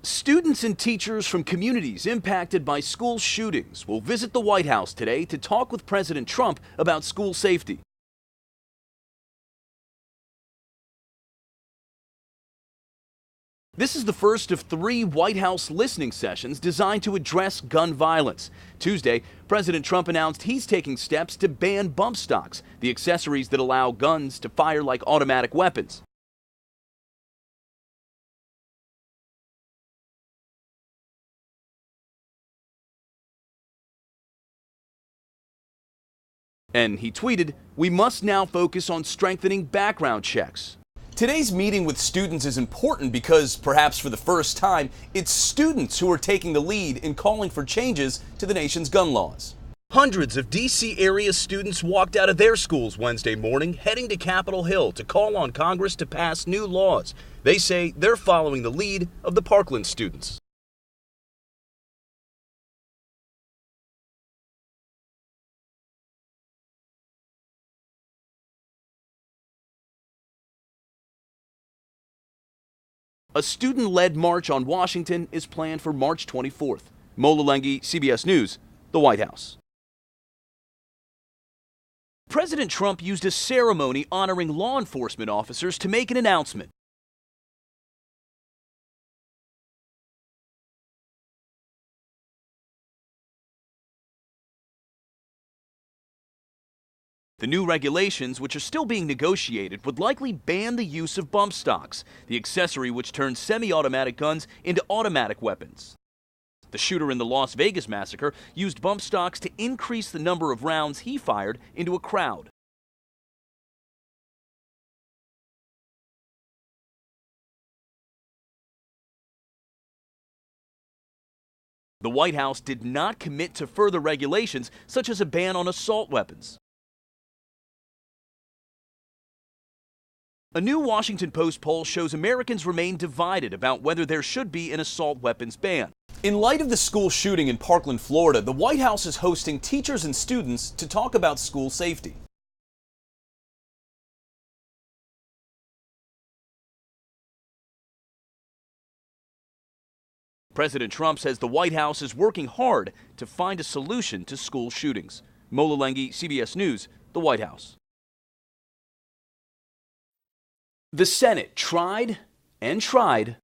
Students and teachers from communities impacted by school shootings will visit the White House today to talk with President Trump about school safety. This is the first of 3 White House listening sessions designed to address gun violence. Tuesday, President Trump announced he's taking steps to ban bump stocks, the accessories that allow guns to fire like automatic weapons. And he tweeted, "We must now focus on strengthening background checks." Today's meeting with students is important because, perhaps for the first time, it's students who are taking the lead in calling for changes to the nation's gun laws. Hundreds of D.C. area students walked out of their schools Wednesday morning, heading to Capitol Hill to call on Congress to pass new laws. They say they're following the lead of the Parkland students. A student-led march on Washington is planned for March 24th. Lenghi, CBS News, the White House. President Trump used a ceremony honoring law enforcement officers to make an announcement. The new regulations, which are still being negotiated, would likely ban the use of bump stocks, the accessory which turns semi-automatic guns into automatic weapons. The shooter in the Las Vegas massacre used bump stocks to increase the number of rounds he fired into a crowd. The White House did not commit to further regulations, such as a ban on assault weapons. A new Washington Post poll shows Americans remain divided about whether there should be an assault weapons ban. In light of the school shooting in Parkland, Florida, the White House is hosting teachers and students to talk about school safety. President Trump says the White House is working hard to find a solution to school shootings. Lenghi, CBS News, the White House. The Senate tried and tried,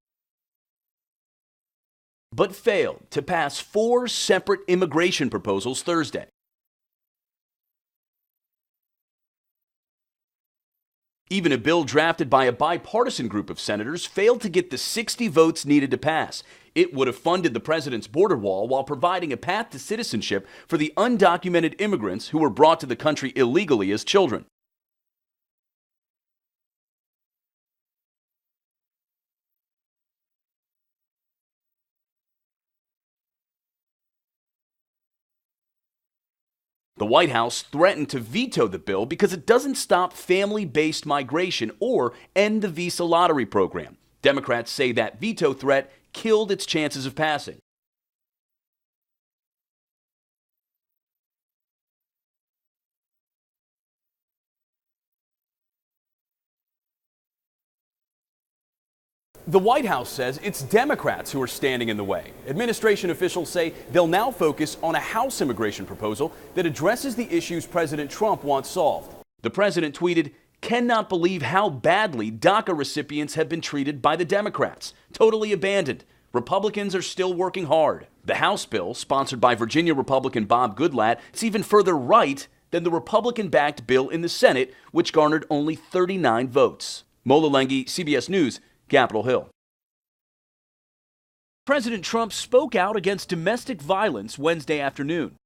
but failed to pass 4 separate immigration proposals Thursday. Even a bill drafted by a bipartisan group of senators failed to get the 60 votes needed to pass. It would have funded the president's border wall while providing a path to citizenship for the undocumented immigrants who were brought to the country illegally as children. The White House threatened to veto the bill because it doesn't stop family-based migration or end the visa lottery program. Democrats say that veto threat killed its chances of passing. The White House says it's Democrats who are standing in the way. Administration officials say they'll now focus on a House immigration proposal that addresses the issues President Trump wants solved. The president tweeted, "Cannot believe how badly DACA recipients have been treated by the Democrats. Totally abandoned. Republicans are still working hard." The House bill, sponsored by Virginia Republican Bob Goodlatte, is even further right than the Republican-backed bill in the Senate, which garnered only 39 votes. Lenghi, CBS News, Capitol Hill. President Trump spoke out against domestic violence Wednesday afternoon.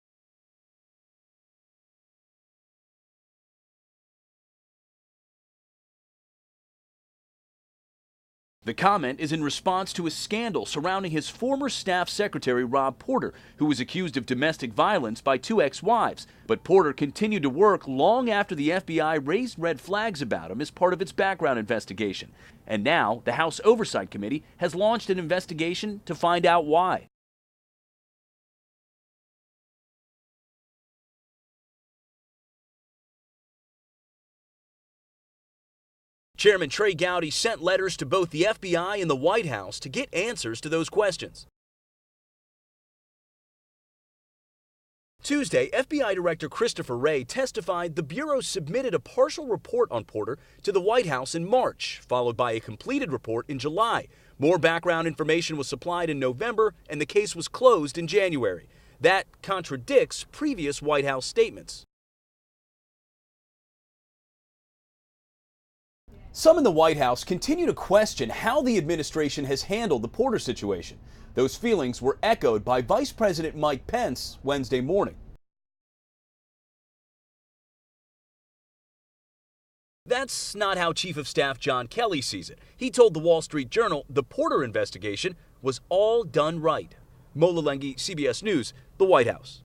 The comment is in response to a scandal surrounding his former staff secretary, Rob Porter, who was accused of domestic violence by 2 ex-wives. But Porter continued to work long after the FBI raised red flags about him as part of its background investigation. And now, the House Oversight Committee has launched an investigation to find out why. Chairman Trey Gowdy sent letters to both the FBI and the White House to get answers to those questions. Tuesday, FBI Director Christopher Wray testified the Bureau submitted a partial report on Porter to the White House in March, followed by a completed report in July. More background information was supplied in November, and the case was closed in January. That contradicts previous White House statements. Some in the White House continue to question how the administration has handled the Porter situation. Those feelings were echoed by Vice President Mike Pence Wednesday morning. That's not how Chief of Staff John Kelly sees it. He told the Wall Street Journal the Porter investigation was all done right. Lenghi, CBS News, the White House.